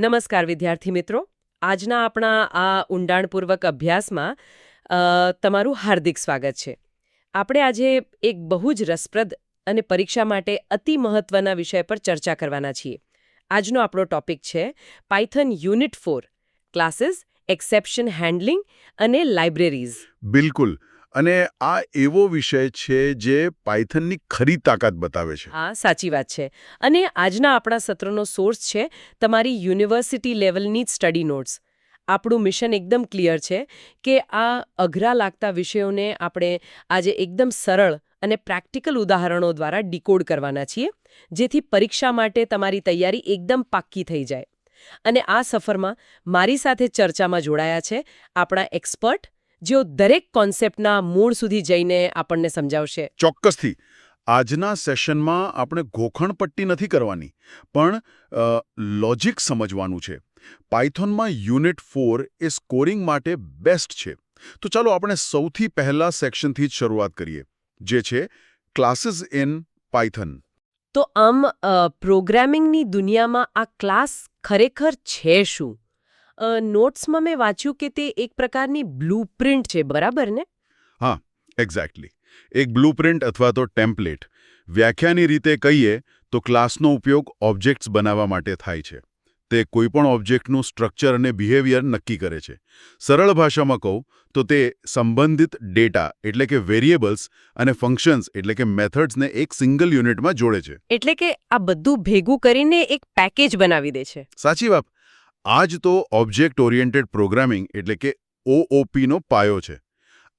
નમસ્કાર વિદ્યાર્થી મિત્રો. આજના આપણા આ ઊંડાણપૂર્વક અભ્યાસમાં તમારું હાર્દિક સ્વાગત છે. આપણે આજે એક બહુ જ રસપ્રદ અને પરીક્ષા માટે અતિ મહત્વના વિષય પર ચર્ચા કરવાના છીએ. આજનો આપણો ટોપિક છે Python unit 4 classes, exception handling અને લાઇબ્રેરીઝ. બિલકુલ. અને આ એવો વિષય છે જે પાયથનની ખરી તાકાત બતાવે છે. હા, સાચી વાત છે. અને આજના આપણા સત્રનો સોર્સ છે તમારી યુનિવર્સિટી લેવલની જ સ્ટડી નોટ્સ. આપણું મિશન એકદમ ક્લિયર છે કે આ અઘરા લાગતા વિષયોને આપણે આજે એકદમ સરળ અને પ્રેક્ટિકલ ઉદાહરણો દ્વારા ડીકોડ કરવાના છીએ, જેથી પરીક્ષા માટે તમારી તૈયારી એકદમ પાક્કી થઈ જાય. અને આ સફરમાં મારી સાથે ચર્ચામાં જોડાયા છે આપણા એક્સપર્ટ, જેઓ દરેક કોન્સેપ્ટના મૂળ સુધી જઈને આપણને સમજાવશે. ચોક્કસથી. આજના સેશનમાં આપણે ગોખણપટ્ટી નથી કરવાની, પણ લોજિક સમજવાનું છે. પાયથોનમાં યુનિટ 4 એ સ્કોરિંગ માટે બેસ્ટ છે. તો ચાલો આપણે સૌથી પહેલા સેક્શનથી જ શરૂઆત કરીએ, જે છે ક્લાસીસ ઇન પાયથન. તો આમ પ્રોગ્રામિંગની દુનિયામાં આ ક્લાસ ખરેખર છે શું? નોટ્સમાં મેં વાંચ્યું કે તે એક પ્રકારની બ્લુપ્રિન્ટ છે, બરાબર ને? હા, એક્ઝેક્ટલી. એક બ્લુપ્રિન્ટ અથવા તો ટેમ્પલેટ. વ્યાખ્યાની રીતે કહીએ તો ક્લાસનો ઉપયોગ ઓબ્જેક્ટ્સ બનાવવા માટે થાય છે. તે કોઈપણ ઓબ્જેક્ટનું સ્ટ્રક્ચર અને બિહેવિયર નક્કી કરે છે. સરળ ભાષામાં કહું તો તે સંબંધિત ડેટા એટલે કે વેરિયેબલ્સ અને ફંક્શન્સ એટલે કે મેથડ્સને એક સિંગલ યુનિટમાં જોડે છે. એટલે કે આ બધું ભેગું કરીને એક પેકેજ બનાવી દે છે. સાચી વાત. આ જ તો ઓબ્જેક્ટ ઓરિએન્ટેડ પ્રોગ્રામિંગ એટલે કે OOPનો પાયો છે.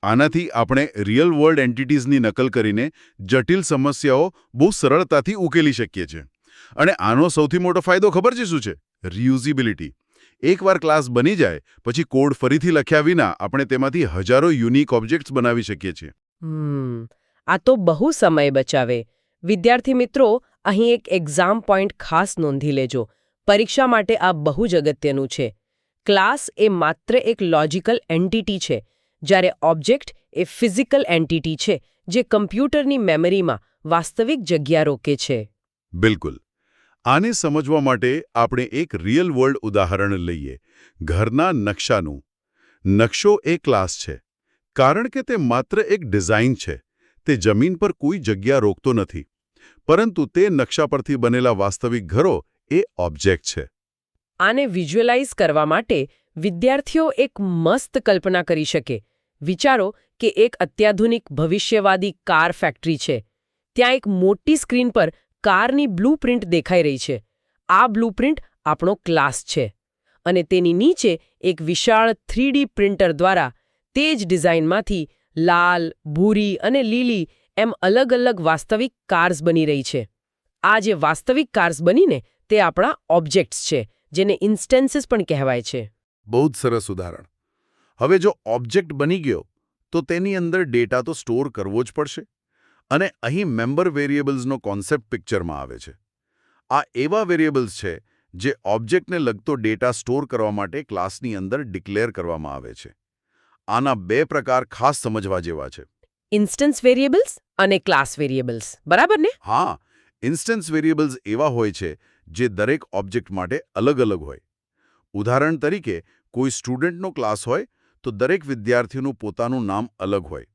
આનાથી આપણે રિયલ વર્લ્ડ એન્ટિટીઝની નકલ કરીને જટિલ સમસ્યાઓ બહુ સરળતાથી ઉકેલી શકીએ છીએ. અને આનો સૌથી મોટો ફાયદો ખબર છે શું છે? રિયુઝિબિલિટી. એકવાર ક્લાસ બની જાય પછી કોડ ફરીથી લખ્યા વિના આપણે તેમાંથી હજારો યુનિક ઓબ્જેક્ટ્સ બનાવી શકીએ છીએ. આ તો બહુ સમય બચાવે. વિદ્યાર્થી મિત્રો, અહીં એક એક્ઝામ પોઈન્ટ ખાસ નોંધી લેજો. પરીક્ષા માટે આ બહુ જ અગત્યનું છે. ક્લાસ એ માત્ર એક લોજિકલ એન્ટિટી છે, જ્યારે ઓબ્જેક્ટ એ ફિઝિકલ એન્ટિટી છે જે કમ્પ્યુટરની મેમરીમાં વાસ્તવિક જગ્યા રોકે છે. બિલકુલ. આને સમજવા માટે આપણે એક રિયલ વર્લ્ડ ઉદાહરણ લઈએ. ઘરના નકશાનું. નકશો એ ક્લાસ છે. કારણ કે તે માત્ર એક ડિઝાઇન છે. તે જમીન પર કોઈ જગ્યા રોકતો નથી. પરંતુ તે નકશા પરથી બનેલા વાસ્તવિક ઘરો એ ઓબ્જેક્ટ છે. આને વિઝ્યુઅલાઇઝ કરવા માટે વિદ્યાર્થીઓ એક મસ્ત કલ્પના કરી શકે. વિચારો કે એક અત્યાધુનિક ભવિષ્યવાદી કાર ફેક્ટરી છે. ત્યાં એક મોટી સ્ક્રીન પર કારની બ્લુપ્રિન્ટ દેખાઈ રહી છે. આ બ્લુપ્રિન્ટ આપણો ક્લાસ છે. અને તેની નીચે એક વિશાળ 3D પ્રિન્ટર દ્વારા તે જ ડિઝાઇનમાંથી લાલ, ભૂરી અને લીલી એમ અલગ અલગ વાસ્તવિક કાર્સ બની રહી છે. આ જે વાસ્તવિક કાર્સ બનીને તે આપણા ઓબ્જેક્ટ્સ છે, જેને ઇન્સ્ટેન્સીસ પણ કહેવાય છે. બહુ જ સરસ ઉદાહરણ. હવે જો ઓબ્જેક્ટ બની ગયો તો તેની અંદર ડેટા તો સ્ટોર કરવો જ પડશે. અને અહીં મેમ્બર વેરિયેબલ્સનો કોન્સેપ્ટ પિક્ચરમાં આવે છે. આ એવા વેરિયેબલ્સ છે જે ઓબ્જેક્ટને લગતો ડેટા સ્ટોર કરવા માટે ક્લાસની અંદર ડિક્લેર કરવામાં આવે છે. આના બે પ્રકાર ખાસ સમજવા જેવા છે. ઇન્સ્ટન્સ વેરિયેબલ્સ અને ક્લાસ વેરિયેબલ્સ, બરાબર ને? હા, ઇન્સ્ટન્સ વેરિયેબલ્સ એવા હોય છે જે દરેક ઓબ્જેક્ટ માટે અલગ અલગ હોય. ઉદાહરણ તરીકે કોઈ સ્ટુડન્ટનો ક્લાસ હોય તો દરેક વિદ્યાર્થીનું પોતાનું નામ અલગ હોય.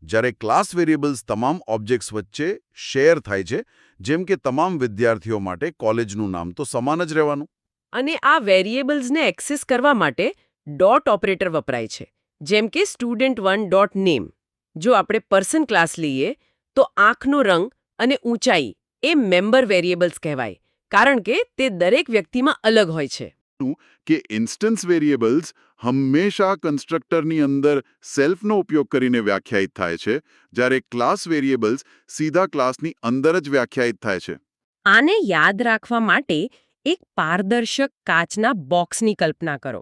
જ્યારે ક્લાસ વેરિયેબલ્સ તમામ ઓબ્જેક્ટ્સ વચ્ચે શેર થાય છે, જેમ કે તમામ વિદ્યાર્થીઓ માટે કોલેજનું નામ તો સમાન જ રહેવાનું. અને આ વેરિયેબલ્સને એક્સેસ કરવા માટે ડોટ ઓપરેટર વપરાય છે, જેમ કે student1.name. જો આપણે પર્સન ક્લાસ લઈએ તો આંખનો રંગ અને ઊંચાઈ એ મેમ્બર વેરિયેબલ્સ કહેવાય, કારણ કે તે દરેક વ્યક્તિમાં અલગ હોય છે. કે ઇન્સ્ટન્સ વેરિયેબલ્સ હંમેશા કન્સ્ટ્રક્ટરની અંદર સેલ્ફનો ઉપયોગ કરીને વ્યાખ્યાયિત થાય છે, જ્યારે ક્લાસ વેરિયેબલ્સ સીધા ક્લાસની અંદર જ વ્યાખ્યાયિત થાય છે. આને યાદ રાખવા માટે એક પારદર્શક કાચના બોક્સની કલ્પના કરો.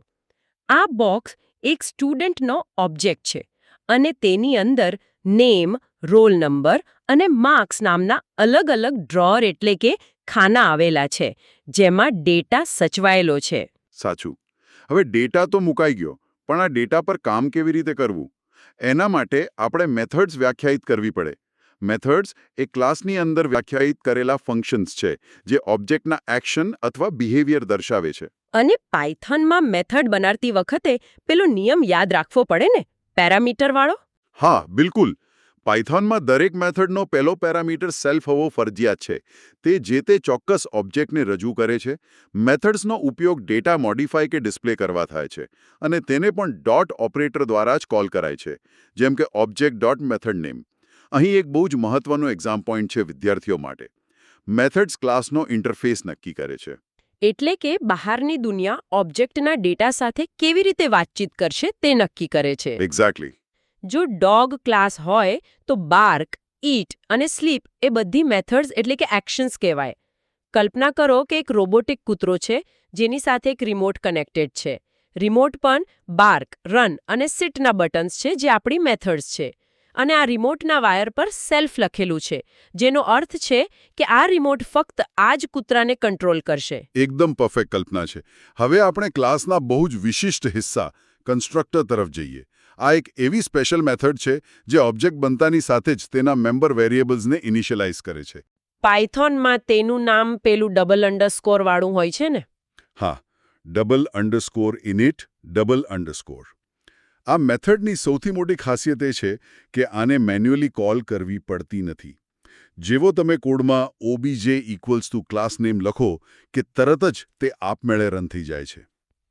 આ બોક્સ એક સ્ટુડન્ટનો ઓબ્જેક્ટ છે અને તેની અંદર નેમ, રોલ નંબર અને માર્ક્સ નામના અલગ અલગ ડ્રોઅર એટલે કે ખાના આવેલા છે, જેમાં ડેટા સચવાયેલો છે. સાચું. હવે ડેટા તો મુકાઈ ગયો, પણ આ ડેટા પર કામ કેવી રીતે કરવું? એના માટે આપણે મેથડ્સ વ્યાખ્યાયિત કરવી પડે. મેથડ્સ એ ક્લાસની અંદર વ્યાખ્યાયિત કરેલા ફંક્શન્સ છે જે ઓબ્જેક્ટના એક્શન અથવા બિહેવિયર દર્શાવે છે. અને પાયથોનમાં મેથડ બનાવતી વખતે પેલો નિયમ યાદ રાખવો પડે ને, પેરામીટરવાળો? હા, બિલકુલ. પાયથોનમાં દરેક મેથડનો પહેલો પેરામીટર સેલ્ફ હોવો ફરજિયાત છે. તે ચોક્કસ ઓબ્જેક્ટને રજૂ કરે છે. મેથડ્સનો ઉપયોગ ડેટા મોડિફાય કે ડિસ્પ્લે કરવા થાય છે અને તેને પણ ડોટ ઓપરેટર દ્વારા જ કોલ કરાય છે, જેમ કે ઓબ્જેક્ટ ડોટ મેથડ નેમ. અહીં એક બહુ જ મહત્વનો એક્ઝામ પોઈન્ટ છે વિદ્યાર્થીઓ માટે. મેથડ્સ ક્લાસનો ઇન્ટરફેસ નક્કી કરે છે. એટલે કે બહારની દુનિયા ઓબ્જેક્ટના ડેટા સાથે કેવી રીતે વાતચીત કરશે તે નક્કી કરે છે. એક્ઝેક્ટલી. જો ડોગ ક્લાસ હોય તો બાર્ક, ઈટ અને સ્લીપ એ બધી મેથડ્સ એટલે કે એક્શન્સ કહેવાય. કલ્પના કરો કે એક રોબોટિક કૂતરો છે જેની સાથે એક રિમોટ કનેક્ટેડ છે. રિમોટ પણ બાર્ક, રન અને સિટના બટન્સ છે જે આપણી મેથડ્સ છે. અને આ રિમોટના વાયર પર સેલ્ફ લખેલું છે, જેનો અર્થ છે કે આ રિમોટ ફક્ત આ જ કૂતરાને કંટ્રોલ કરશે. એકદમ પરફેક્ટ કલ્પના છે. હવે આપણે ક્લાસના બહુ જ વિશિષ્ટ હિસ્સા કન્સ્ટ્રક્ટર તરફ જઈએ. આ એક એવી સ્પેશિયલ મેથડ છે જે ઓબ્જેક્ટ બનતાની સાથે જ તેના મેમ્બર વેરિયેબલ્સને ઇનિશિયલાઇઝ કરે છે. પાયથોનમાં તેનું નામ પેલું ડબલ અંડરસ્કોર વાળું હોય છે ને? હા, $_init, $_. આ મેથડની સૌથી મોટી ખાસિયત એ છે કે આને મેન્યુઅલી કોલ કરવી પડતી નથી. જેવો તમે કોડમાં obj ક્લાસ નેમ લખો કે તરત જ તે આપમેળે રન થઈ જાય છે.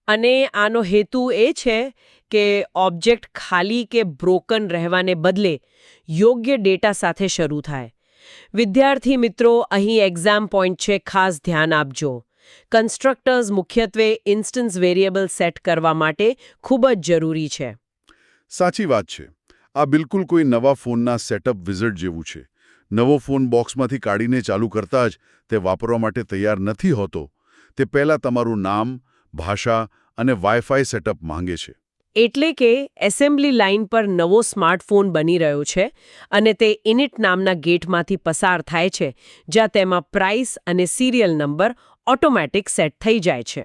અને આનો હેતુ એ છે કે ઓબ્જેક્ટ ખાલી કે બ્રોકન રહેવાને બદલે યોગ્ય ડેટા સાથે શરૂ થાય. વિદ્યાર્થી મિત્રો, અહીં એક્ઝામ પોઈન્ટ છે, ખાસ ધ્યાન આપજો. કન્સ્ટ્રક્ટર્સ મુખ્યત્વે ઇન્સ્ટન્સ વેરિયેબલ સેટ કરવા માટે ખૂબ જ જરૂરી છે. સાચી વાત છે. આ બિલકુલ કોઈ નવા ફોનના સેટઅપ વિઝિટ જેવું છે. નવો ફોન બોક્સમાંથી કાઢીને ચાલુ કરતા જ તે વાપરવા માટે તૈયાર નથી હોતો. તે પહેલાં તમારું નામ, ભાષા અને વાઈફાઈ સેટઅપ માંગે છે. એટલે કે એસેમ્બલી લાઇન પર નવો સ્માર્ટફોન બની રહ્યો છે અને તે ઇનિટ નામના ગેટમાંથી પસાર થાય છે, જ્યાં તેમાં પ્રાઇસ અને સિરિયલ નંબર ઓટોમેટિક સેટ થઈ જાય છે.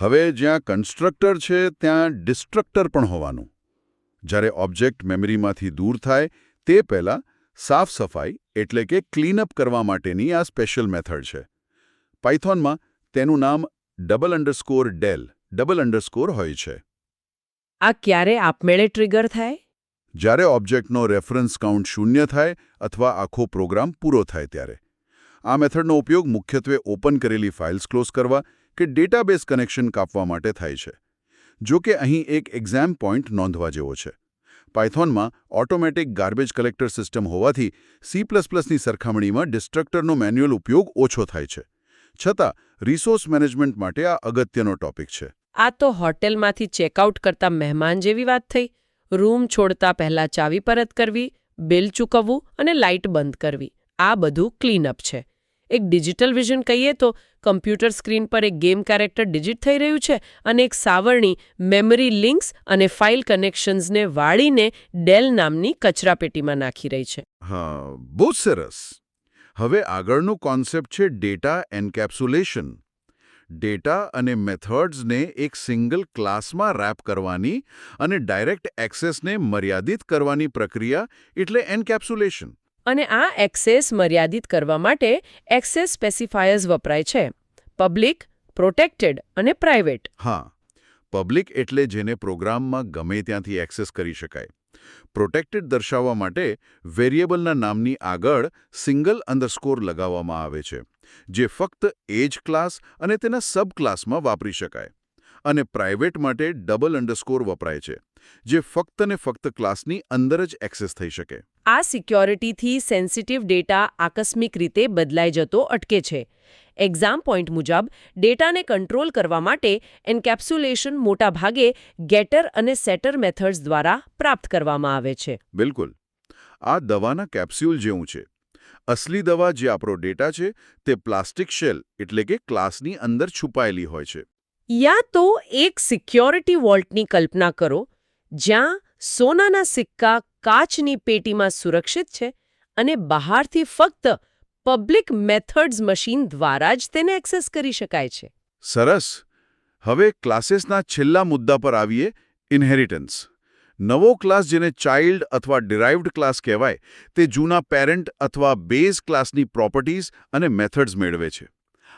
હવે જ્યાં કન્સ્ટ્રક્ટર છે ત્યાં ડિસ્ટ્રક્ટર પણ હોવાનું. જ્યારે ઓબ્જેક્ટ મેમરીમાંથી દૂર થાય તે પહેલાં સાફ સફાઈ એટલે કે ક્લીનઅપ કરવા માટેની આ સ્પેશિયલ મેથડ છે. પાયથોનમાં તેનું નામ $_del હોય છે. આ ક્યારે આપમેળે ટ્રિગર થાય? જ્યારે ઓબ્જેક્ટનો રેફરન્સ કાઉન્ટ 0 થાય અથવા આખો પ્રોગ્રામ પૂરો થાય ત્યારે. આ મેથડનો ઉપયોગ મુખ્યત્વે ઓપન કરેલી ફાઇલ્સ ક્લોઝ કરવા કે ડેટાબેઝ કનેક્શન કાપવા માટે થાય છે. જો કે અહીં એક એક્ઝામ પોઈન્ટ નોંધવા જેવો છે. પાયથોનમાં ઓટોમેટિક ગાર્બેજ કલેક્ટર સિસ્ટમ હોવાથી C++ની સરખામણીમાં ડિસ્ટ્રક્ટરનો મેન્યુઅલ ઉપયોગ ઓછો થાય છે. છતાં રિસોર્સ મેનેજમેન્ટ માટે આ અગત્યનો ટોપિક છે. આ તો હોટેલમાંથી ચેકઆઉટ કરતા મહેમાન જેવી વાત થઈ. રૂમ છોડતા પહેલા ચાવી પરત કરવી, બિલ ચૂકવવું અને લાઇટ બંધ કરવી, આ બધું ક્લીનઅપ છે. એક ડિજિટલ વિઝન કહીએ તો કમ્પ્યુટર સ્ક્રીન પર એક ગેમ કેરેક્ટર ડિજિટ થઈ રહ્યું છે અને એક સાવરણી મેમરી લિંક્સ અને ફાઇલ કનેક્શન્સને વાળીને ડેલ નામની કચરાપેટીમાં નાખી રહી છે. હા, બહુ સરસ. હવે આગળનું કોન્સેપ્ટ છે ડેટા એન્કેપ્સ્યુલેશન. ડેટા અને મેથડ્સને એક સિંગલ ક્લાસમાં રેપ કરવાની અને ડાયરેક્ટ એક્સેસને મર્યાદિત કરવાની પ્રક્રિયા એટલે એન્કેપ્સ્યુલેશન. અને આ એક્સેસ મર્યાદિત કરવા માટે એક્સેસ સ્પેસિફાયર્સ વપરાય છે. પબ્લિક, પ્રોટેક્ટેડ અને પ્રાઇવેટ. હા, પબ્લિક એટલે જેને પ્રોગ્રામમાં ગમે ત્યાંથી એક્સેસ કરી શકાય. પ્રોટેક્ટેડ દર્શાવવા માટે વેરિયેબલના નામની આગળ સિંગલ અંડરસ્કોર લગાવવામાં આવે છે, જે ફક્ત એ જ ક્લાસ અને તેના સબ ક્લાસમાં વાપરી શકાય. અને પ્રાઇવેટ માટે $_ વપરાય છે, જે ફક્ત ને ફક્ત ક્લાસની અંદર જ એક્સેસ થઈ શકે. આ સિક્યોરિટીથી સેન્સિટિવ ડેટા આકસ્મિક રીતે બદલાઈ જતો અટકે છે. એક્ઝામ પોઈન્ટ મુજબ ડેટાને કંટ્રોલ કરવા માટે એન્કેપ્સ્યુલેશન મોટાભાગે ગેટર અને સેટર મેથડ્સ દ્વારા પ્રાપ્ત કરવામાં આવે છે. બિલકુલ. આ દવાના કેપ્સ્યુલ જેવું છે. અસલી દવા જે આપણો ડેટા છે તે પ્લાસ્ટિક શેલ એટલે કે ક્લાસની અંદર છુપાયેલી હોય છે. યા તો એક સિક્યોરિટી વોલ્ટની કલ્પના કરો, જ્યાં સોનાના સિક્કા કાચની પેટીમાં સુરક્ષિત છે અને બહારથી ફક્ત પબ્લિક મેથડ્સ મશીન દ્વારા જ તેને એક્સેસ કરી શકાય છે. સરસ. હવે ક્લાસીસના છેલ્લા મુદ્દા પર આવીએ, ઇન્હેરિટન્સ. નવો ક્લાસ જેને ચાઇલ્ડ અથવા ડિરાઇવ્ડ ક્લાસ કહેવાય તે જૂના પેરેન્ટ અથવા બેઝ ક્લાસની પ્રોપર્ટીઝ અને મેથડ્સ મેળવે છે.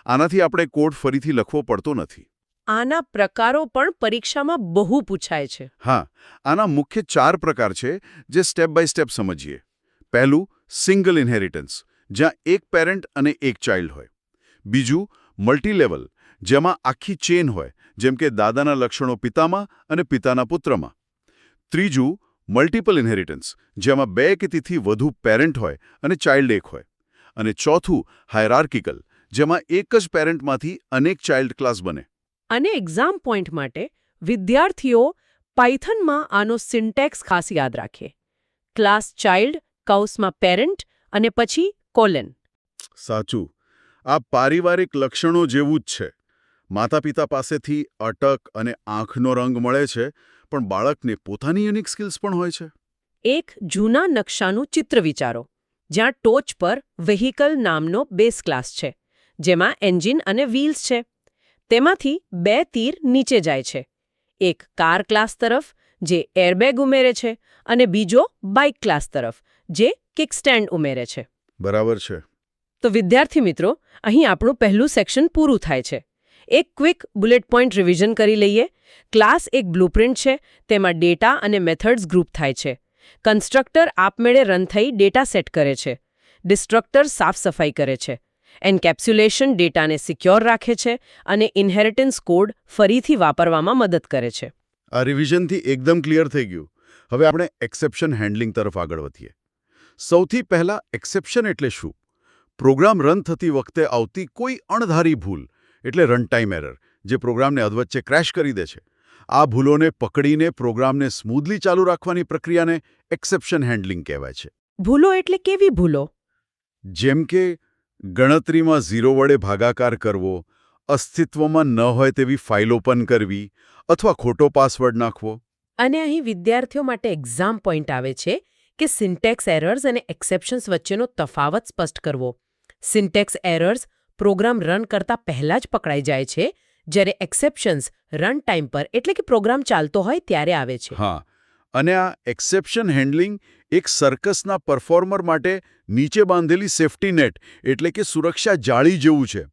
આનાથી આપણે કોડ ફરીથી લખવો પડતો નથી. આના પ્રકારો પણ પરીક્ષામાં બહુ પૂછાય છે. હા, આના મુખ્ય 4 પ્રકાર છે જે સ્ટેપ બાય સ્ટેપ સમજીએ. પહેલું, સિંગલ ઇન્હેરિટન્સ, જ્યાં એક પેરેન્ટ અને એક ચાઇલ્ડ હોય. બીજું, મલ્ટીલેવલ, જેમાં આખી ચેન હોય, જેમ કે દાદાના લક્ષણો પિતામાં અને પિતાના પુત્રમાં. ત્રીજું, મલ્ટિપલ ઇન્હેરિટન્સ, જેમાં 2 કે તેથી વધુ પેરેન્ટ હોય અને ચાઇલ્ડ એક હોય. અને ચોથું, હાયરાર્કિકલ, જેમાં એક જ પેરેન્ટમાંથી અનેક ચાઇલ્ડ ક્લાસ બને. અને એક્ઝામ પોઈન્ટ માટે વિદ્યાર્થીઓ પાયથનમાં આનો સિન્ટેક્સ ખાસ યાદ રાખે. ક્લાસ ચાઇલ્ડ, કૌંસમાં પેરેન્ટ અને પછી કોલન. સાચું. આ પારિવારિક લક્ષણો જેવું જ છે. માતા પિતા પાસેથી અટક અને આંખનો રંગ મળે છે, પણ બાળકને પોતાની યુનિક સ્કિલ્સ પણ હોય છે. એક જૂના નકશાનું ચિત્ર વિચારો, જ્યાં ટોચ પર વેહિકલ નામનો બેઝ ક્લાસ છે, જેમાં એન્જિન અને વ્હીલ્સ છે. તેમાંથી 2 તીર નીચે જાય છે. એક કાર ક્લાસ તરફ, જે એરબેગ ઉમેરે છે, અને બીજો બાઇક ક્લાસ તરફ, જે કિકસ્ટેન્ડ ઉમેરે છે. બરાબર છે. તો વિદ્યાર્થી મિત્રો, અહીં આપણું પહેલું સેક્શન પૂરું થાય છે. એક ક્વિક બુલેટ પોઈન્ટ રિવિઝન કરી લઈએ. ક્લાસ એક બ્લુપ્રિન્ટ છે, તેમાં ડેટા અને મેથડ્સ ગ્રુપ થાય છે. કન્સ્ટ્રક્ટર આપમેળે રન થઈ ડેટા સેટ કરે છે. ડિસ્ટ્રક્ટર સાફ સફાઈ કરે છે. એન્કેપ્સ્યુલેશન ડેટાને સિક્યોર રાખે છે અને ઇન્હેરિટન્સ કોડ ફરીથી વાપરવામાં મદદ કરે છે. આ રિવિઝનથી એકદમ ક્લિયર થઈ ગયું. હવે આપણે એક્સેપ્શન હેન્ડલિંગ તરફ આગળ વધીએ. સૌથી પહેલા, એક્સેપ્શન એટલે શું? પ્રોગ્રામ રન થતી વખતે આવતી કોઈ અણધારી ભૂલ, એટલે રનટાઈમ એરર, જે પ્રોગ્રામને અધવચ્ચે ક્રેશ કરી દે છે. આ ભૂલોને પકડીને પ્રોગ્રામને સ્મૂધલી ચાલુ રાખવાની પ્રક્રિયાને એક્સેપ્શન હેન્ડલિંગ કહેવાય છે. ભૂલો એટલે કેવી ભૂલો? જેમ કે ગણતરીમાં 0 વડે ભાગાકાર કરવો, અસ્તિત્વમાં ન હોય તેવી ફાઇલ ઓપન કરવી, અથવા ખોટો પાસવર્ડ નાખવો. અને અહીં વિદ્યાર્થીઓ માટે એક્ઝામ પોઈન્ટ આવે છે કે સિન્ટેક્સ એરર્સ અને એક્સેપ્શન્સ વચ્ચેનો તફાવત સ્પષ્ટ કરવો. સિન્ટેક્સ એરર્સ પ્રોગ્રામ રન કરતા પહેલા જ પકડાઈ જાય છે, જ્યારે એક્સેપ્શન્સ રન ટાઈમ પર, એટલે કે પ્રોગ્રામ ચાલતો હોય ત્યારે આવે છે. હા, અને આ એક્સેપ્શન હેન્ડલિંગ એક સર્કસના પરફોર્મર માટે નીચે બાંધેલી સેફ્ટી નેટ, એટલે કે સુરક્ષા જાળી જેવું છે.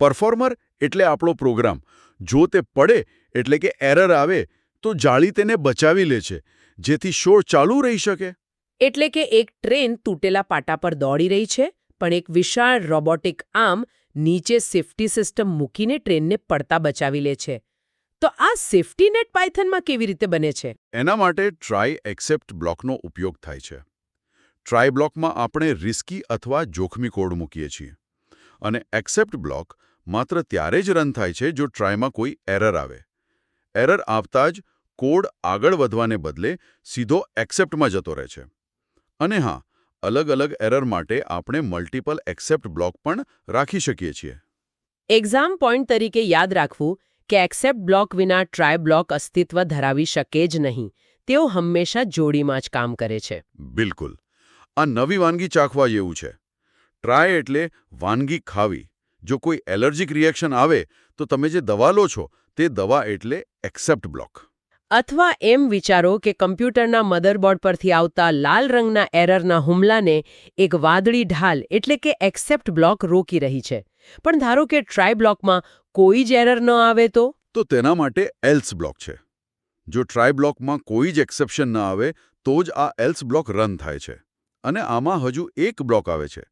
પરફોર્મર એટલે આપણો પ્રોગ્રામ. જો તે પડે, એટલે કે એરર આવે, તો જાળી તેને બચાવી લે છે, જેથી શો ચાલુ રહી શકે. એટલે કે એક ટ્રેન તૂટેલા પાટા પર દોડી રહી છે, પણ એક વિશાળ રોબોટિક આર્મ નીચે સેફ્ટી સિસ્ટમ મૂકીને ટ્રેનને પડતા બચાવી લે છે. તો આ સેફ્ટી નેટ પાયથનમાં કેવી રીતે બને છે? એના માટે ટ્રાય એક્સેપ્ટ બ્લોકનો ઉપયોગ થાય છે. ટ્રાય બ્લોકમાં આપણે રિસ્કી અથવા જોખમી કોડ મૂકીએ છીએ. અને એક્સેપ્ટ બ્લોક માત્ર ત્યારે જ રન થાય છે જો ટ્રાયમાં કોઈ એરર આવે. એરર આવતા જ કોડ આગળ વધવાને બદલે સીધો એક્સેપ્ટમાં જતો રહે છે. અને હા, અલગ અલગ એરર માટે આપણે મલ્ટિપલ એક્સેપ્ટ બ્લોક પણ રાખી શકીએ છીએ. એક્ઝામ પોઈન્ટ તરીકે યાદ રાખવું કે એક્સેપ્ટ બ્લોક વિના ટ્રાય બ્લોક અસ્તિત્વ ધરાવી શકે જ નહીં. તેઓ હંમેશા જોડીમાં જ કામ કરે છે. બિલકુલ. આ નવી વાનગી ચાખવા જેવું છે. ટ્રાય એટલે વાનગી ખાવી. જો કોઈ એલર્જીક રિએક્શન આવે તો તમે જે દવા લો છો તે દવા એટલે એક્સેપ્ટ બ્લોક. અથવા એમ વિચારો કે કમ્પ્યુટરના મધરબોર્ડ પરથી આવતા લાલ રંગના એરરના હુમલાને એક વાદળી ઢાલ એટલે કે એક્સેપ્ટ બ્લોક રોકી રહી છે. પણ ધારો કે ટ્રાય બ્લોકમાં કોઈ જ એરર ન આવે તો? તો તેના માટે એલ્સ બ્લોક છે. જો ટ્રાય બ્લોકમાં કોઈ જ એક્સેપ્શન ન આવે તો જ આ એલ્સ બ્લોક રન થાય છે. અને આમાં હજુ એક બ્લોક આવે છે,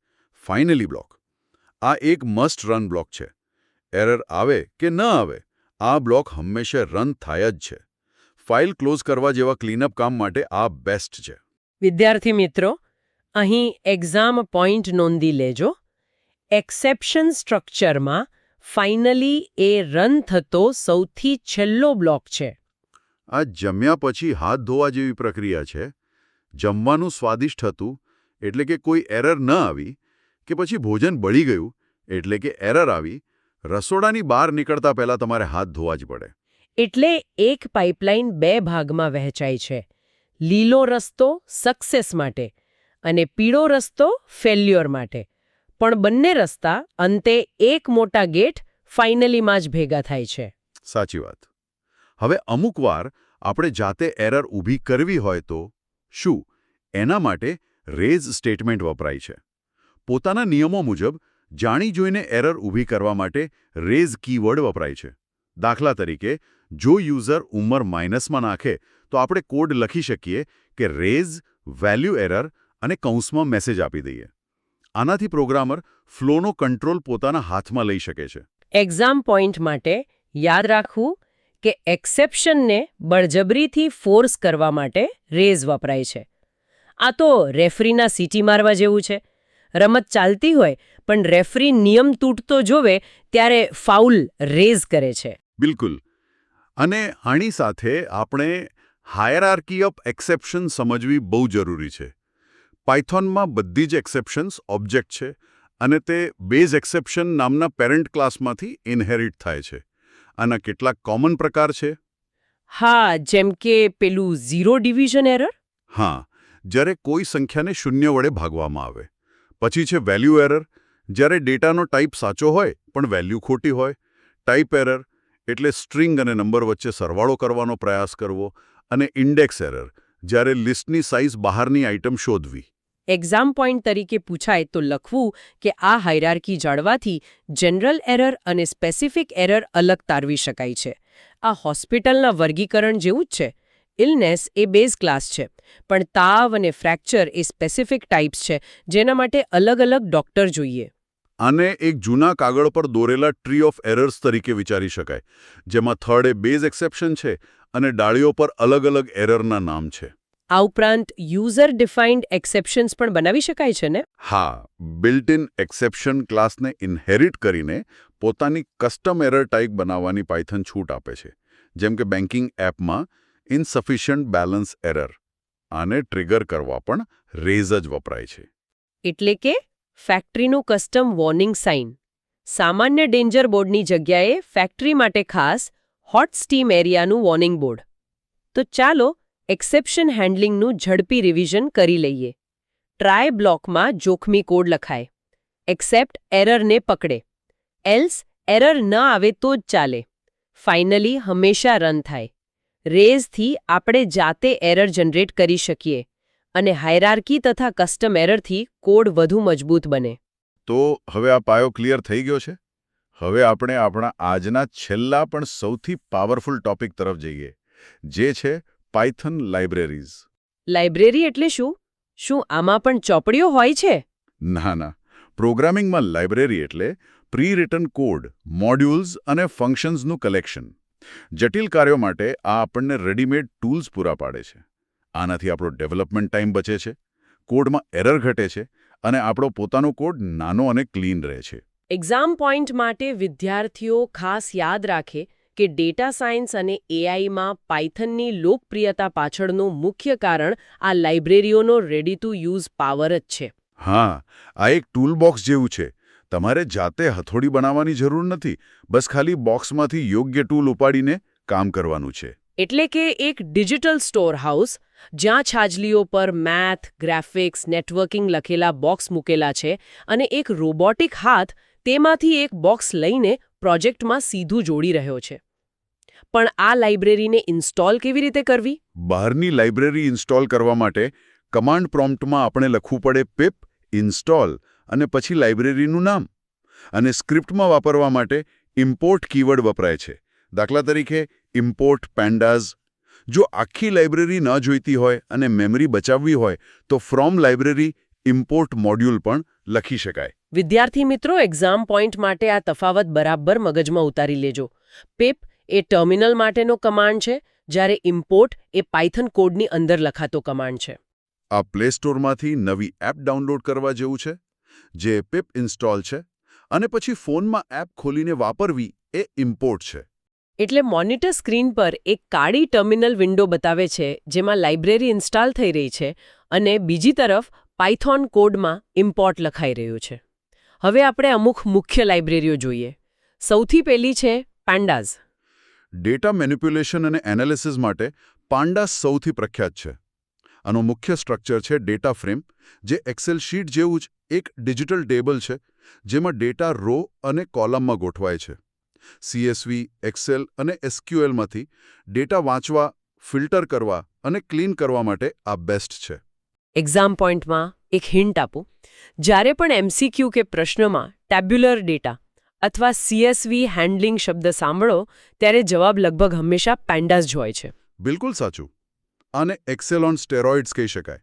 ફાઇનલી બ્લોક. આ એક મસ્ટ રન બ્લોક છે. એરર આવે કે ન આવે, આ બ્લોક હંમેશા રન થાય જ છે. ફાઇલ ક્લોઝ કરવા જેવા ક્લીનઅપ કામ માટે આ બેસ્ટ છે. વિદ્યાર્થી મિત્રો, અહીં એક્ઝામ પોઈન્ટ નોંધી લેજો. એક્સેપ્શન સ્ટ્રક્ચરમાં ફાઇનલી એ રન થતો સૌથી છેલ્લો બ્લોક છે. આ જમ્યા પછી હાથ ધોવા જેવી પ્રક્રિયા છે. જમવાનું સ્વાદિષ્ટ હતું એટલે કે કોઈ એરર ન આવી, કે પછી ભોજન બળી ગયું એટલે કે એરર આવી, રસોડાની બહાર નીકળતા પહેલા તમારે હાથ ધોવા જ પડે. એટલે એક પાઇપલાઇન 2 ભાગમાં વહેંચાય છે. લીલો રસ્તો સક્સેસ માટે અને પીળો રસ્તો ફેલ્યોર માટે. પણ બંને રસ્તા અંતે એક મોટા ગેટ ફાઇનલીમાં જ ભેગા થાય છે. સાચી વાત. હવે અમુકવાર આપણે જાતે એરર ઊભી કરવી હોય તો શું? એના માટે રેઝ સ્ટેટમેન્ટ વપરાય છે. પોતાના નિયમો મુજબ જાણી જોઈને એરર ઊભી કરવા માટે રેઝ કીવર્ડ વપરાય છે. દાખલા તરીકે, જો યુઝર ઉંમર માઇનસમાં નાખે તો આપણે કોડ લખી શકીએ કે રેઝ વેલ્યુ એરર અને કૌંસમાં મેસેજ આપી દઈએ. આનાથી પ્રોગ્રામર ફ્લોનો કંટ્રોલ પોતાના હાથમાં લઈ શકે છે. એક્ઝામ પોઈન્ટ માટે યાદ રાખવું કે એક્સેપ્શનને બળજબરીથી ફોર્સ કરવા માટે રેઝ વપરાય છે. આ તો રેફરીના સીટી મારવા જેવું છે. રમત ચાલતી હોય પણ રેફરી નિયમ તૂટતો જોવે ત્યારે ફાઉલ રેઝ કરે છે. બિલકુલ. અને આની સાથે આપણે હાયરાર્કી ઓફ એક્સેપ્શન સમજવી બહુ જરૂરી છે. પાયથોનમાં બધી જ એક્સેપ્શન્સ ઓબ્જેક્ટ છે અને તે બેઝ એક્સેપ્શન નામના પેરેન્ટ ક્લાસમાંથી ઇનહેરિટ થાય છે. આના કેટલાક કોમન પ્રકાર છે. હા, જેમ કે પેલું ઝીરો ડિવિઝન એરર. હા, જ્યારે કોઈ સંખ્યાને શૂન્ય વડે ભાગવામાં આવે. પછી છે વેલ્યુ એરર, જ્યારે ડેટાનો ટાઈપ સાચો હોય પણ વેલ્યુ ખોટી હોય. ટાઈપ એરર એટલે સ્ટ્રિંગ અને નંબર વચ્ચે સરવાળો કરવાનો પ્રયાસ કરવો. અને ઇન્ડેક્સ એરર, જ્યારે લિસ્ટની સાઇઝ બહારની આઇટમ શોધવી. એક્ઝામ પોઈન્ટ તરીકે પૂછાય તો લખવું કે આ હાયરાર્કી જાળવાથી જનરલ એરર અને સ્પેસિફિક એરર અલગ તારવી શકાય છે. આ હોસ્પિટલના વર્ગીકરણ જેવું જ છે. ઇલનેસ એ બેઝ ક્લાસ છે, પણ તાવ અને ફ્રેક્ચર એ સ્પેસિફિક ટાઈપ્સ છે જેના માટે અલગ અલગ ડોક્ટર જોઈએ. આને એક જૂના કાગળ પર દોરેલા ટ્રી ઓફ એરર્સ તરીકે વિચારી શકાય, જેમાં થર્ડ એ બેઝ એક્સેપ્શન છે અને ડાળીઓ પર અલગ અલગ એરરના નામ છે. આ ઉપરાંત યુઝર ડિફાઇન્ડ એક્સેપ્શન્સ પણ બનાવી શકાય છે ને? હા, બિલ્ટ ઇન એક્સેપ્શન ક્લાસને ઇનહેરિટ કરીને પોતાની કસ્ટમ એરર ટાઈપ બનાવવાની પાયથન છૂટ આપે છે. જેમ કે બેન્કિંગ એપમાં ઇનસફિશિયન્ટ બેલેન્સ એરર. આને ટ્રિગર કરવા પણ રેઝ જ વપરાય છે. એટલે કે ફેક્ટરીનું કસ્ટમ વોર્નિંગ સાઇન. સામાન્ય ડેન્જર બોર્ડની જગ્યાએ ફેક્ટરી માટે ખાસ હોટ સ્ટીમ એરિયાનું વોર્નિંગ બોર્ડ. તો ચાલો એક્સેપ્શન હેન્ડલિંગનું ઝડપી રિવિઝન કરી લઈએ. ટ્રાય બ્લોકમાં જોખમી કોડ લખાય. એક્સેપ્ટ એરરને પકડે. એલ્સ એરર ન આવે તો જ ચાલે. ફાઇનલી હંમેશા રન થાય. રેઝથી આપણે જાતે એરર જનરેટ કરી શકીએ અને હાયરાર્કી તથા કસ્ટમ એરરથી કોડ વધુ મજબૂત બને. તો હવે આ પાયો ક્લિયર થઈ ગયો છે. હવે આપણે આપણા આજના છેલ્લા પણ સૌથી પાવરફુલ ટોપિક તરફ જઈએ, જે છે પાયથન લાઇબ્રેરીઝ. લાઇબ્રેરી એટલે શું? શું આમાં પણ ચોપડીઓ હોય છે? ના ના, પ્રોગ્રામિંગમાં લાઇબ્રેરી એટલે પ્રી રિટન કોડ, મોડ્યુલ્સ અને ફંક્શન્સનું કલેક્શન. જટિલ કાર્યો માટે આ આપણને રેડીમેડ ટૂલ્સ પૂરા પાડે છે. આનાથી આપણો ડેવલપમેન્ટ ટાઈમ બચે છે, કોડમાં એરર ઘટે છે અને આપણો પોતાનો કોડ નાનો અને ક્લીન રહે છે. એક્ઝામ પોઈન્ટ માટે વિદ્યાર્થીઓ ખાસ યાદ રાખે કે ડેટા સાયન્સ અને એઆઈમાં પાયથનની લોકપ્રિયતા પાછળનું મુખ્ય કારણ આ લાઇબ્રેરીઓનો રેડી ટુ યુઝ પાવર જ છે. હા, આ એક ટૂલબોક્સ જેવું છે. તમારે જાતે હથોડી બનાવવાની જરૂર નથી. બસ ખાલી બોક્સમાંથી યોગ્ય ટૂલ ઉપાડીને કામ કરવાનું છે. એટલે કે એક ડિજિટલ સ્ટોર હાઉસ જ્યાં છાજલીઓ પર મેથ, ગ્રાફિક્સ, નેટવર્કિંગ લખેલા બોક્સ મૂકેલા છે અને એક રોબોટિક હાથ તેમાંથી એક બોક્સ લઈને પ્રોજેક્ટમાં સીધું જોડી રહ્યો છે. પણ આ લાઇબ્રેરીને ઇન્સ્ટોલ કેવી રીતે કરવી? બહારની લાઇબ્રેરી ઇન્સ્ટોલ કરવા માટે કમાન્ડ પ્રોમ્પ્ટમાં આપણે લખવું પડે pip install અને પછી લાઇબ્રેરીનું નામ. અને સ્ક્રિપ્ટમાં વાપરવા માટે ઇમ્પોર્ટ કીવર્ડ વપરાય છે. દાખલા તરીકે ઇમ્પોર્ટ પેન્ડાઝ. જો આખી લાઇબ્રેરી ન જોઈતી હોય અને મેમરી બચાવવી હોય તો ફ્રોમ લાઇબ્રેરી ઇમ્પોર્ટ મોડ્યુલ પણ લખી શકાય. વિદ્યાર્થી મિત્રો, એક્ઝામ પોઈન્ટ માટે આ તફાવત બરાબર મગજમાં ઉતારી લેજો. pip એ ટર્મિનલ માટેનો કમાન્ડ છે, જ્યારે ઇમ્પોર્ટ એ પાયથન કોડની અંદર લખાતો કમાન્ડ છે. આ પ્લે સ્ટોરમાંથી નવી એપ ડાઉનલોડ કરવા જેવું છે, જે pip ઇન્સ્ટોલ છે, અને પછી ફોનમાં એપ ખોલીને વાપરવી એ ઇમ્પોર્ટ છે. એટલે મોનિટર સ્ક્રીન પર એક કાળી ટર્મિનલ વિન્ડો બતાવે છે જેમાં લાઇબ્રેરી ઇન્સ્ટોલ થઈ રહી છે અને બીજી તરફ પાયથોન કોડમાં ઇમ્પોર્ટ લખાઈ રહ્યું છે. હવે આપણે અમુક મુખ્ય લાઇબ્રેરીઓ જોઈએ. સૌથી પહેલી છે પેન્ડાઝ. ડેટા મેનિપ્યુલેશન અને એનાલિસિસ માટે પાંડાસ સૌથી પ્રખ્યાત છે. આનો મુખ્ય સ્ટ્રક્ચર છે ડેટા ફ્રેમ, જે એક્સેલ શીટ જેવું જ એક ડિજિટલ ટેબલ છે જેમાં ડેટા રો અને કોલમમાં ગોઠવાય છે. CSV, એક્સેલ અને SQLમાંથી ડેટા વાંચવા, ફિલ્ટર કરવા અને ક્લીન કરવા માટે આ બેસ્ટ છે. એક્ઝામ પોઈન્ટમાં એક હિન્ટ આપું. જ્યારે પણ એમસીક્યુ કે પ્રશ્નમાં ટેબ્યુલર ડેટા અથવા CSV હેન્ડલિંગ શબ્દ સાંભળો ત્યારે જવાબ લગભગ હંમેશા પેન્ડાસ જ હોય છે. બિલકુલ સાચું. આને એક્સેલ ઓન સ્ટેરોઇડ્સ કહી શકાય.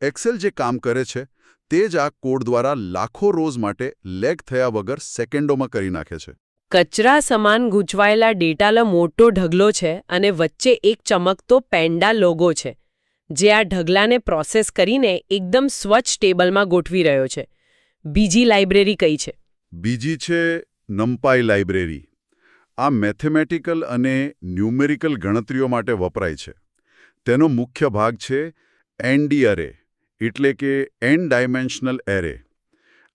એક્સેલ જે કામ કરે છે તે જ આ કોડ દ્વારા લાખો રોઝ માટે લેગ થયા વગર સેકન્ડોમાં કરી નાખે છે. કચરા સમાન ગૂંચવાયેલા ડેટાનો મોટો ઢગલો છે અને વચ્ચે એક ચમકતો પેન્ડા લોગો છે જે આ ઢગલાને પ્રોસેસ કરીને એકદમ સ્વચ્છ ટેબલમાં ગોઠવી રહ્યો છે. બીજી લાઇબ્રેરી કઈ છે? બીજી છે નમ્પાઈ લાઇબ્રેરી. આ મેથેમેટિકલ અને ન્યુમેરિકલ ગણતરીઓ માટે વપરાય છે. તેનો મુખ્ય ભાગ છે એનડી એરે, એટલે કે એન ડાયમેન્શનલ એરે.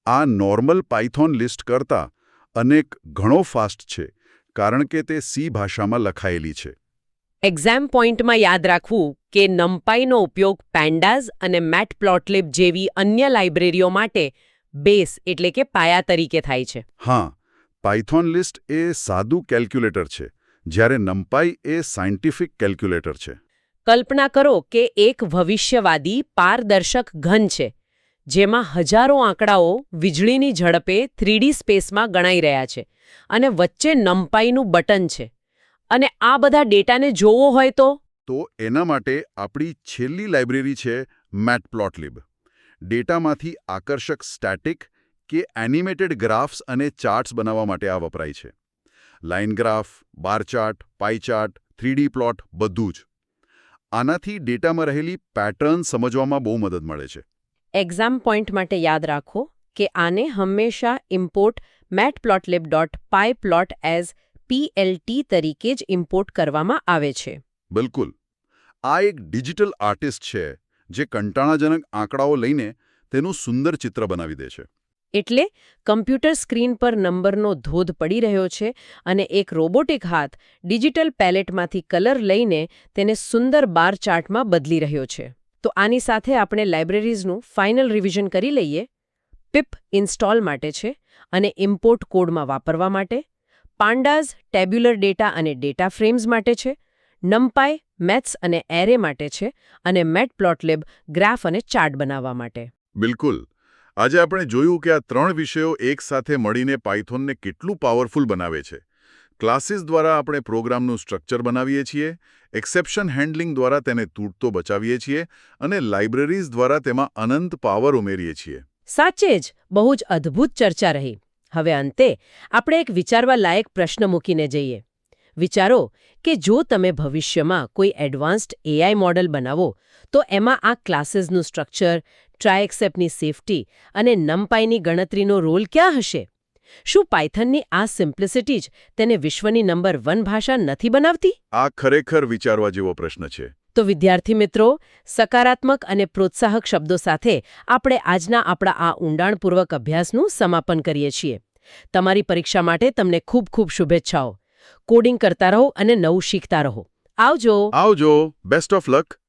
આ નોર્મલ પાયથોન લિસ્ટ કરતાં અનેક ઘણો ફાસ્ટ છે કારણ કે તે સી ભાષામાં લખાયેલી છે. એક્ઝામ પોઈન્ટમાં યાદ રાખવું કે નમ્પાઈનો ઉપયોગ પેન્ડાઝ અને મેટપ્લોટલિબ જેવી અન્ય લાઇબ્રેરીઓ માટે બેઝ એટલે કે પાયા તરીકે થાય છે. હા, પાયથોન લિસ્ટ એ સાદું કેલ્ક્યુલેટર છે, જ્યારે નમ્પાઈ એ સાયન્ટિફિક કેલ્ક્યુલેટર છે. કલ્પના કરો કે એક ભવિષ્યવાદી પારદર્શક ઘન છે જેમાં હજારો આંકડાઓ વીજળીની ઝડપે 3D સ્પેસમાં ગણાઈ રહ્યા છે અને વચ્ચે નમ્પાઈનું બટન છે અને આ બધા ડેટાને જોવો હોય તો એના માટે આપણી છેલ્લી લાઇબ્રેરી છે મેટપ્લોટલિબ. ડેટામાંથી આકર્ષક સ્ટેટિક કે એનિમેટેડ ગ્રાફ્સ અને ચાર્ટ્સ બનાવવા માટે આ વપરાય છે. લાઇન ગ્રાફ, બાર ચાર્ટ, પાઈ ચાર્ટ, 3D પ્લોટ બધું જ. આનાથી ડેટામાં રહેલી પેટર્ન સમજવામાં બહુ મદદ મળે છે. એક્ઝામ પોઈન્ટ માટે યાદ રાખો કે આને હંમેશા ઇમ્પોર્ટ matplotlib.pyplot એઝ PLT તરીકે જ ઇમ્પોર્ટ કરવામાં આવે છે. બિલકુલ. આ એક ડિજિટલ આર્ટિસ્ટ છે જે કંટાળાજનક આંકડાઓ લઈને તેનું સુંદર ચિત્ર બનાવી દે છે. એટલે કમ્પ્યુટર સ્ક્રીન પર નંબરનો ધોધ પડી રહ્યો છે અને એક રોબોટિક હાથ ડિજિટલ પેલેટમાંથી કલર લઈને તેને સુંદર બાર ચાર્ટમાં બદલી રહ્યો છે. તો આની સાથે આપણે લાઇબ્રેરીઝનું ફાઇનલ રિવિઝન કરી લઈએ. પીપ ઇન્સ્ટોલ માટે છે અને ઇમ્પોર્ટ કોડમાં વાપરવા માટે. પાન્ડાઝ ટેબ્યુલર ડેટા અને ડેટા ફ્રેમ્સ માટે છે. નમ્પાઈ મેથ્સ અને એરે માટે છે અને મેટપ્લોટલિબ ગ્રાફ અને ચાર્ટ બનાવવા માટે. બિલકુલ. આજે આપણે જોયું કે આ ત્રણ વિષયો એકસાથે મળીને પાયથોનને કેટલું પાવરફુલ બનાવે છે. ક્લાસીસ દ્વારા આપણે પ્રોગ્રામનું સ્ટ્રક્ચર બનાવીએ છીએ, એક્સેપ્શન હેન્ડલિંગ દ્વારા તેને તૂટતો બચાવીએ છીએ અને લાઇબ્રેરીઝ દ્વારા તેમાં અનંત પાવર ઉમેરીએ છીએ. સાચે જ બહુ જ અદ્ભુત ચર્ચા રહી. હવે અંતે આપણે એક વિચારવા લાયક પ્રશ્ન મૂકીને જઈએ. વિચારો કે જો તમે ભવિષ્યમાં કોઈ એડવાન્સ્ડ AI મોડેલ બનાવો તો એમાં આ ક્લાસીસનું સ્ટ્રક્ચર, ટ્રાય એક્સેપ્ટની સેફટી અને નમ્પાઈની ગણતરીનો રોલ ક્યાં હશે? શું પાયથનની આ સિમ્પ્લિસિટી જ તેને વિશ્વની નંબર 1 ભાષા નથી બનાવતી? આ ખરેખર વિચારવા જેવો પ્રશ્ન છે. તો વિદ્યાર્થી મિત્રો, સકારાત્મક અને પ્રોત્સાહક શબ્દો સાથે આપણે આજના આપણા આ ઊંડાણપૂર્વક અભ્યાસનું સમાપન કરીએ છીએ. તમારી પરીક્ષા માટે તમને ખૂબ ખૂબ શુભેચ્છાઓ. કોડિંગ કરતા રહો અને નવું શીખતા રહો. આવજો. આવજો. Best of luck.